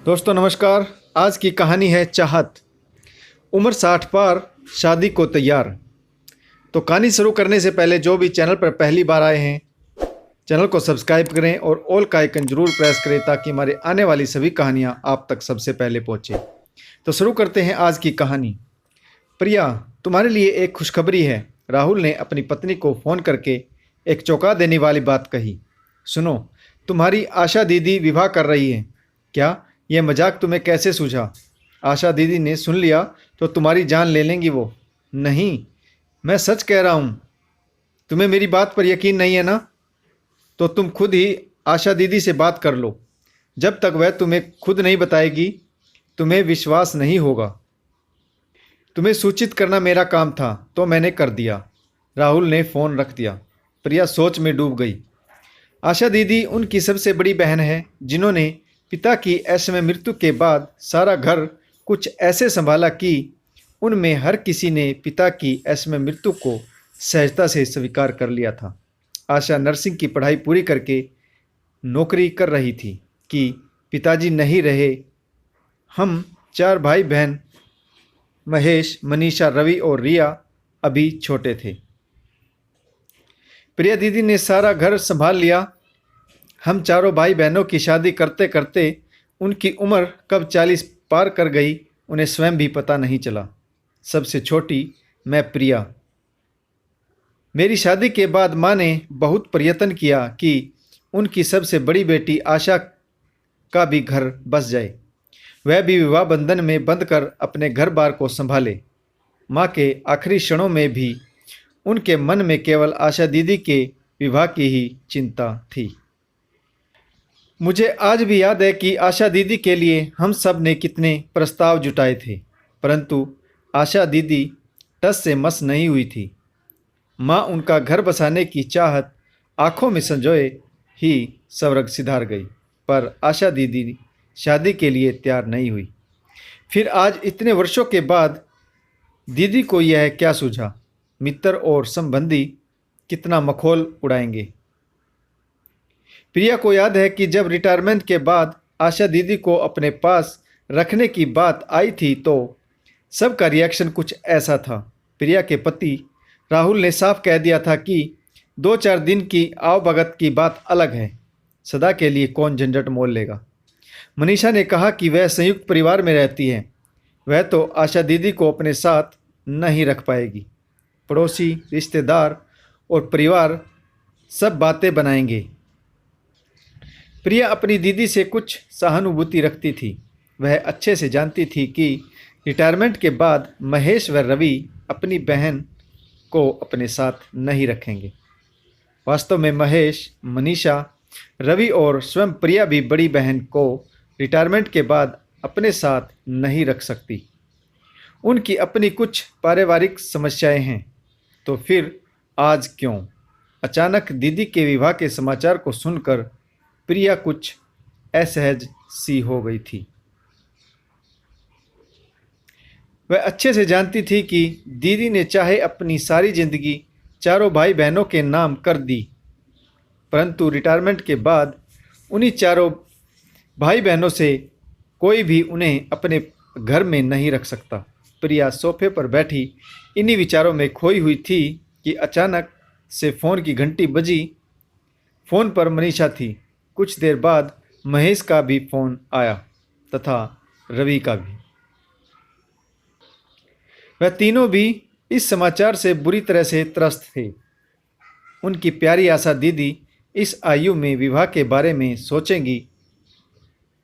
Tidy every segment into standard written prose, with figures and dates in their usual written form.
दोस्तों नमस्कार। आज की कहानी है चाहत। उम्र 60 पार, शादी को तैयार। तो कहानी शुरू करने से पहले जो भी चैनल पर पहली बार आए हैं, चैनल को सब्सक्राइब करें और ऑल का आइकन जरूर प्रेस करें ताकि हमारे आने वाली सभी कहानियां आप तक सबसे पहले पहुंचे। तो शुरू करते हैं आज की कहानी। प्रिया, तुम्हारे लिए एक खुशखबरी है। राहुल ने अपनी पत्नी को फ़ोन करके एक चौंका देने वाली बात कही। सुनो, तुम्हारी आशा दीदी विवाह कर रही है। क्या यह मजाक तुम्हें कैसे सूझा? आशा दीदी ने सुन लिया तो तुम्हारी जान ले लेंगी वो। नहीं, मैं सच कह रहा हूँ। तुम्हें मेरी बात पर यकीन नहीं है ना? तो तुम खुद ही आशा दीदी से बात कर लो। जब तक वह तुम्हें खुद नहीं बताएगी तुम्हें विश्वास नहीं होगा। तुम्हें सूचित करना मेरा काम था तो मैंने कर दिया। राहुल ने फ़ोन रख दिया। प्रिया सोच में डूब गई। आशा दीदी उनकी सबसे बड़ी बहन है जिन्होंने पिता की ऐसे मृत्यु के बाद सारा घर कुछ ऐसे संभाला कि उनमें हर किसी ने पिता की ऐसे मृत्यु को सहजता से स्वीकार कर लिया था। आशा नर्सिंग की पढ़ाई पूरी करके नौकरी कर रही थी कि पिताजी नहीं रहे। हम 4 भाई बहन महेश, मनीषा, रवि और रिया अभी छोटे थे। प्रिया दीदी ने सारा घर संभाल लिया। हम चारों भाई बहनों की शादी करते करते उनकी उम्र कब 40 पार कर गई उन्हें स्वयं भी पता नहीं चला। सबसे छोटी मैं प्रिया। मेरी शादी के बाद माँ ने बहुत प्रयत्न किया कि उनकी सबसे बड़ी बेटी आशा का भी घर बस जाए, वह भी विवाह बंधन में बंधकर अपने घर बार को संभाले। माँ के आखिरी क्षणों में भी उनके मन में केवल आशा दीदी के विवाह की ही चिंता थी। मुझे आज भी याद है कि आशा दीदी के लिए हम सब ने कितने प्रस्ताव जुटाए थे, परंतु आशा दीदी टस से मस नहीं हुई थी। माँ उनका घर बसाने की चाहत आंखों में संजोए ही स्वर्ग सिधार गई, पर आशा दीदी शादी के लिए तैयार नहीं हुई। फिर आज इतने वर्षों के बाद दीदी को यह क्या सूझा? मित्र और संबंधी कितना मखौल उड़ाएंगे। प्रिया को याद है कि जब रिटायरमेंट के बाद आशा दीदी को अपने पास रखने की बात आई थी तो सबका रिएक्शन कुछ ऐसा था। प्रिया के पति राहुल ने साफ कह दिया था कि 2-4 दिन की आवभगत की बात अलग है, सदा के लिए कौन झंझट मोल लेगा। मनीषा ने कहा कि वह संयुक्त परिवार में रहती है, वह तो आशा दीदी को अपने साथ नहीं रख पाएगी। पड़ोसी, रिश्तेदार और परिवार सब बातें बनाएंगे। प्रिया अपनी दीदी से कुछ सहानुभूति रखती थी। वह अच्छे से जानती थी कि रिटायरमेंट के बाद महेश व रवि अपनी बहन को अपने साथ नहीं रखेंगे। वास्तव में महेश, मनीषा, रवि और स्वयं प्रिया भी बड़ी बहन को रिटायरमेंट के बाद अपने साथ नहीं रख सकती। उनकी अपनी कुछ पारिवारिक समस्याएं हैं। तो फिर आज क्यों? अचानक दीदी के विवाह के समाचार को सुनकर प्रिया कुछ असहज सी हो गई थी। वह अच्छे से जानती थी कि दीदी ने चाहे अपनी सारी जिंदगी चारों भाई बहनों के नाम कर दी, परंतु रिटायरमेंट के बाद उन्हीं चारों भाई बहनों से कोई भी उन्हें अपने घर में नहीं रख सकता। प्रिया सोफे पर बैठी इन्हीं विचारों में खोई हुई थी कि अचानक से फ़ोन की घंटी बजी। फ़ोन पर मनीषा थी। कुछ देर बाद महेश का भी फ़ोन आया तथा रवि का भी। वह तीनों भी इस समाचार से बुरी तरह से त्रस्त थे। उनकी प्यारी आशा दीदी इस आयु में विवाह के बारे में सोचेंगी,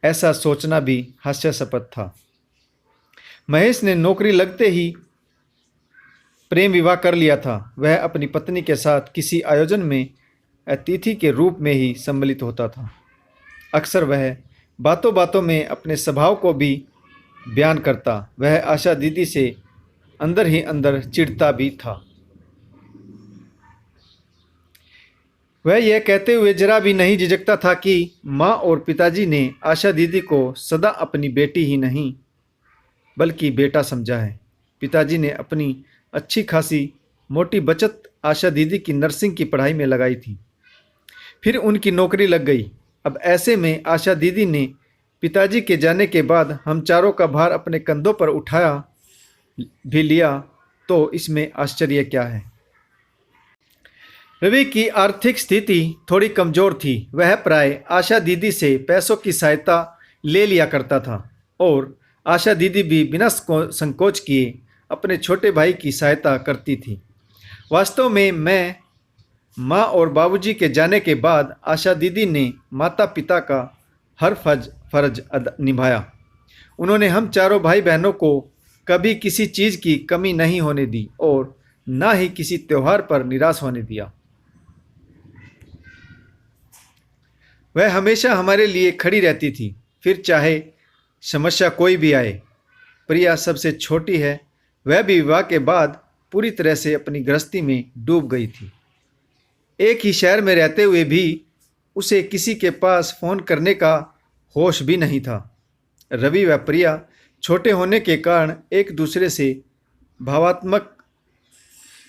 ऐसा सोचना भी हास्यास्पद था। महेश ने नौकरी लगते ही प्रेम विवाह कर लिया था। वह अपनी पत्नी के साथ किसी आयोजन में अतिथि के रूप में ही सम्मिलित होता था। अक्सर वह बातों बातों में अपने स्वभाव को भी बयान करता। वह आशा दीदी से अंदर ही अंदर चिढ़ता भी था। वह यह कहते हुए जरा भी नहीं झिझकता था कि माँ और पिताजी ने आशा दीदी को सदा अपनी बेटी ही नहीं बल्कि बेटा समझा है। पिताजी ने अपनी अच्छी खासी मोटी बचत आशा दीदी की नर्सिंग की पढ़ाई में लगाई थी। फिर उनकी नौकरी लग गई। अब ऐसे में आशा दीदी ने पिताजी के जाने के बाद हम चारों का भार अपने कंधों पर उठाया भी लिया, तो इसमें आश्चर्य क्या है। रवि की आर्थिक स्थिति थोड़ी कमजोर थी। वह प्राय आशा दीदी से पैसों की सहायता ले लिया करता था और आशा दीदी भी बिना संकोच किए अपने छोटे भाई की सहायता करती थी। वास्तव में मैं माँ और बाबूजी के जाने के बाद आशा दीदी ने माता पिता का हर फर्ज निभाया। उन्होंने हम चारों भाई बहनों को कभी किसी चीज़ की कमी नहीं होने दी और ना ही किसी त्यौहार पर निराश होने दिया। वह हमेशा हमारे लिए खड़ी रहती थी, फिर चाहे समस्या कोई भी आए। प्रिया सबसे छोटी है। वह भी विवाह के बाद पूरी तरह से अपनी गृहस्थी में डूब गई थी। एक ही शहर में रहते हुए भी उसे किसी के पास फ़ोन करने का होश भी नहीं था। रवि व प्रिया छोटे होने के कारण एक दूसरे से भावात्मक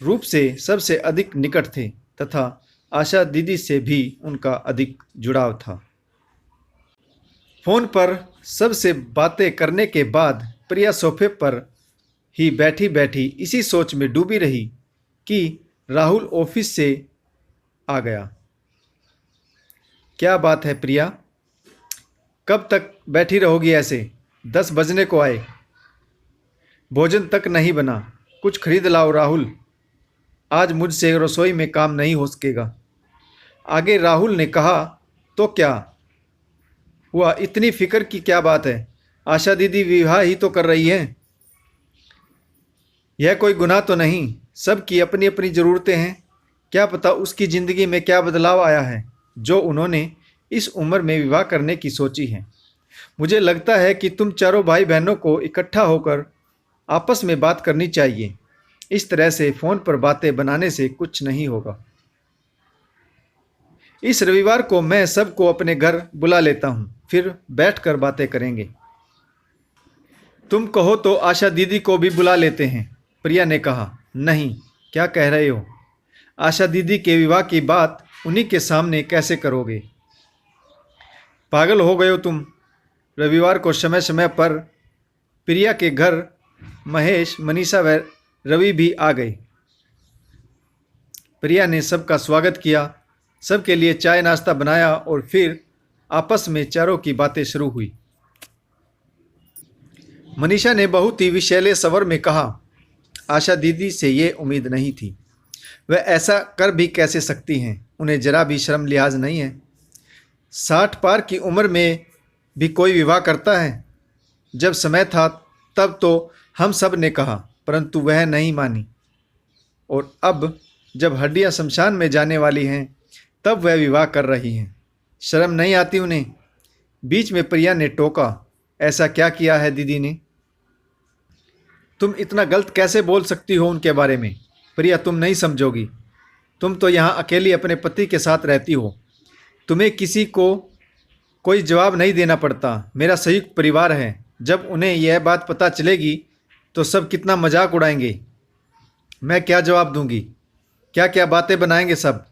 रूप से सबसे अधिक निकट थे तथा आशा दीदी से भी उनका अधिक जुड़ाव था। फ़ोन पर सबसे बातें करने के बाद प्रिया सोफे पर ही बैठी बैठी इसी सोच में डूबी रही कि राहुल ऑफिस से आ गया। क्या बात है प्रिया, कब तक बैठी रहोगी ऐसे? 10 बजने को आए, भोजन तक नहीं बना। कुछ खरीद लाओ राहुल, आज मुझसे रसोई में काम नहीं हो सकेगा। आगे राहुल ने कहा, तो क्या हुआ, इतनी फिक्र की क्या बात है? आशा दीदी विवाह ही तो कर रही है, यह कोई गुनाह तो नहीं। सबकी अपनी अपनी ज़रूरतें हैं। क्या पता उसकी ज़िंदगी में क्या बदलाव आया है जो उन्होंने इस उम्र में विवाह करने की सोची है। मुझे लगता है कि तुम चारों भाई बहनों को इकट्ठा होकर आपस में बात करनी चाहिए। इस तरह से फ़ोन पर बातें बनाने से कुछ नहीं होगा। इस रविवार को मैं सबको अपने घर बुला लेता हूँ, फिर बैठकर बातें करेंगे। तुम कहो तो आशा दीदी को भी बुला लेते हैं, प्रिया ने कहा। नहीं, क्या कह रहे हो? आशा दीदी के विवाह की बात उन्हीं के सामने कैसे करोगे? पागल हो गए हो तुम। रविवार को समय समय पर प्रिया के घर महेश, मनीषा व रवि भी आ गए। प्रिया ने सबका स्वागत किया, सबके लिए चाय नाश्ता बनाया और फिर आपस में चारों की बातें शुरू हुई। मनीषा ने बहुत ही विशैले स्वर में कहा, आशा दीदी से ये उम्मीद नहीं थी। वह ऐसा कर भी कैसे सकती हैं? उन्हें जरा भी शर्म लिहाज नहीं है। 60 पार की उम्र में भी कोई विवाह करता है? जब समय था तब तो हम सब ने कहा, परंतु वह नहीं मानी। और अब जब हड्डियां शमशान में जाने वाली हैं तब वह विवाह कर रही हैं। शर्म नहीं आती उन्हें? बीच में प्रिया ने टोका, ऐसा क्या किया है दीदी ने? तुम इतना गलत कैसे बोल सकती हो उनके बारे में? प्रिया, तुम नहीं समझोगी। तुम तो यहाँ अकेली अपने पति के साथ रहती हो। तुम्हें किसी को कोई जवाब नहीं देना पड़ता। मेरा संयुक्त परिवार है। जब उन्हें यह बात पता चलेगी तो सब कितना मजाक उड़ाएंगे। मैं क्या जवाब दूंगी? क्या क्या बातें बनाएंगे सब।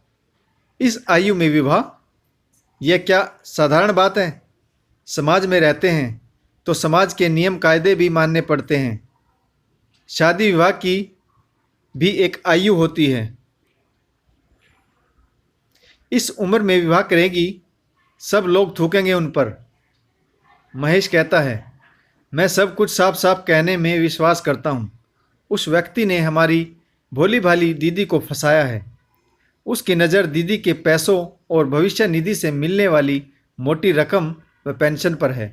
इस आयु में विवाह, यह क्या साधारण बात है? समाज में रहते हैं तो समाज के नियम कायदे भी मानने पड़ते हैं। शादी विवाह की भी एक आयु होती है। इस उम्र में विवाह करेगी, सब लोग थूकेंगे उन पर। महेश कहता है, मैं सब कुछ साफ साफ कहने में विश्वास करता हूँ। उस व्यक्ति ने हमारी भोली भाली दीदी को फंसाया है। उसकी नज़र दीदी के पैसों और भविष्य निधि से मिलने वाली मोटी रकम व पेंशन पर है,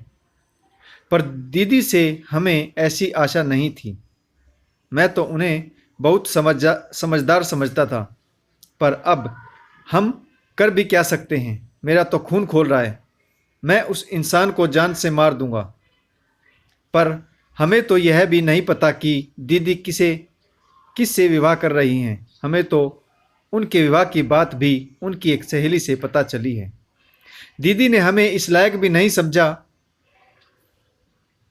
पर दीदी से हमें ऐसी आशा नहीं थी। मैं तो उन्हें बहुत समझदार समझता था, पर अब हम कर भी क्या सकते हैं? मेरा तो खून खोल रहा है। मैं उस इंसान को जान से मार दूंगा। पर हमें तो यह भी नहीं पता कि दीदी किससे विवाह कर रही हैं। हमें तो उनके विवाह की बात भी उनकी एक सहेली से पता चली है। दीदी ने हमें इस लायक भी नहीं समझा।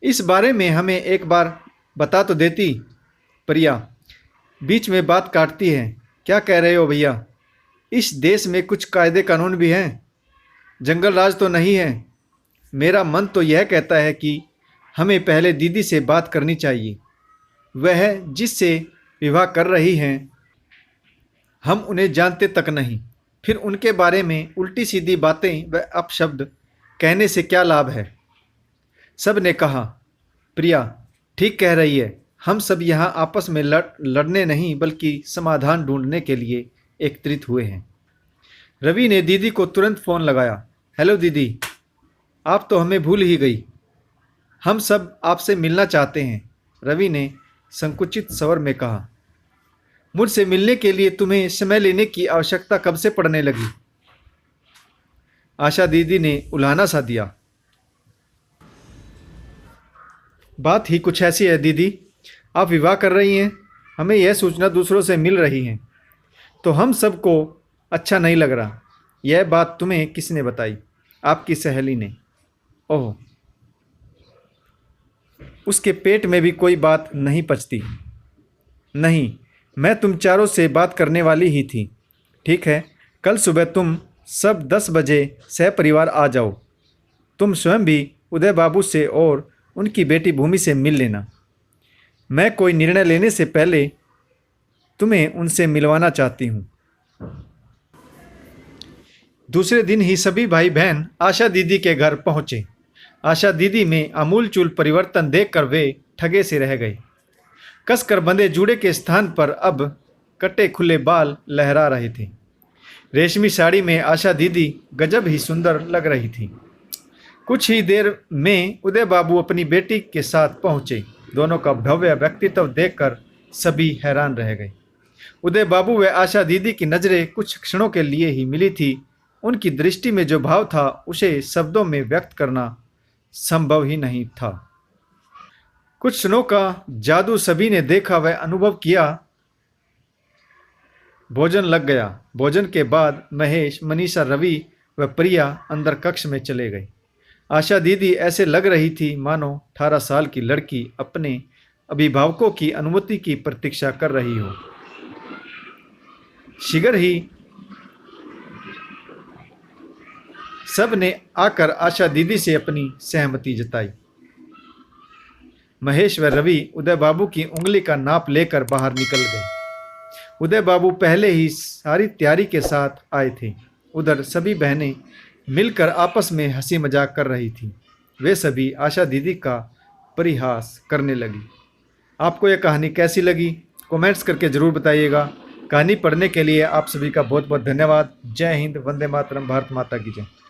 इस बारे में हमें एक बार बता तो देती। प्रिया बीच में बात काटती है, क्या कह रहे हो भैया? इस देश में कुछ कायदे कानून भी हैं, जंगल राज तो नहीं है। मेरा मन तो यह कहता है कि हमें पहले दीदी से बात करनी चाहिए। वह जिससे विवाह कर रही हैं, हम उन्हें जानते तक नहीं। फिर उनके बारे में उल्टी सीधी बातें व अपशब्द कहने से क्या लाभ है। सब ने कहा, प्रिया ठीक कह रही है। हम सब यहाँ आपस में लड़ने नहीं बल्कि समाधान ढूंढने के लिए एकत्रित हुए हैं। रवि ने दीदी को तुरंत फ़ोन लगाया। हेलो दीदी, आप तो हमें भूल ही गई। हम सब आपसे मिलना चाहते हैं, रवि ने संकुचित स्वर में कहा। मुझसे मिलने के लिए तुम्हें समय लेने की आवश्यकता कब से पड़ने लगी? आशा दीदी ने उलाहना सा दिया। बात ही कुछ ऐसी है दीदी, आप विवाह कर रही हैं, हमें यह सूचना दूसरों से मिल रही है, तो हम सबको अच्छा नहीं लग रहा। यह बात तुम्हें किसने बताई? आपकी सहेली ने। ओह, उसके पेट में भी कोई बात नहीं पचती। नहीं, मैं तुम चारों से बात करने वाली ही थी। ठीक है, कल सुबह तुम सब 10 बजे सहपरिवार आ जाओ। तुम स्वयं भी उदय बाबू से और उनकी बेटी भूमि से मिल लेना। मैं कोई निर्णय लेने से पहले तुम्हें उनसे मिलवाना चाहती हूँ। दूसरे दिन ही सभी भाई बहन आशा दीदी के घर पहुँचे। आशा दीदी में आमूलचूल परिवर्तन देखकर वे ठगे से रह गए। कसकर बंधे जूड़े के स्थान पर अब कटे खुले बाल लहरा रहे थे। रेशमी साड़ी में आशा दीदी गजब ही सुंदर लग रही थी। कुछ ही देर में उदय बाबू अपनी बेटी के साथ पहुंचे। दोनों का भव्य व्यक्तित्व देखकर सभी हैरान रह गए। उदय बाबू व आशा दीदी की नज़रें कुछ क्षणों के लिए ही मिली थी। उनकी दृष्टि में जो भाव था उसे शब्दों में व्यक्त करना संभव ही नहीं था। कुछ क्षणों का जादू सभी ने देखा व अनुभव किया। भोजन लग गया। भोजन के बाद महेश, मनीषा, रवि व प्रिया अंदर कक्ष में चले गए। आशा दीदी ऐसे लग रही थी मानो 18 साल की लड़की अपने अभिभावकों की अनुमति की प्रतीक्षा कर रही हो। शीघ्र ही सब ने आकर आशा दीदी से अपनी सहमति जताई। महेश व रवि उदय बाबू की उंगली का नाप लेकर बाहर निकल गए। उदय बाबू पहले ही सारी तैयारी के साथ आए थे। उधर सभी बहनें मिलकर आपस में हंसी मजाक कर रही थीं। वे सभी आशा दीदी का परिहास करने लगी। आपको यह कहानी कैसी लगी? कमेंट्स करके ज़रूर बताइएगा। कहानी पढ़ने के लिए आप सभी का बहुत बहुत धन्यवाद। जय हिंद, वंदे मातरम, भारत माता की जय।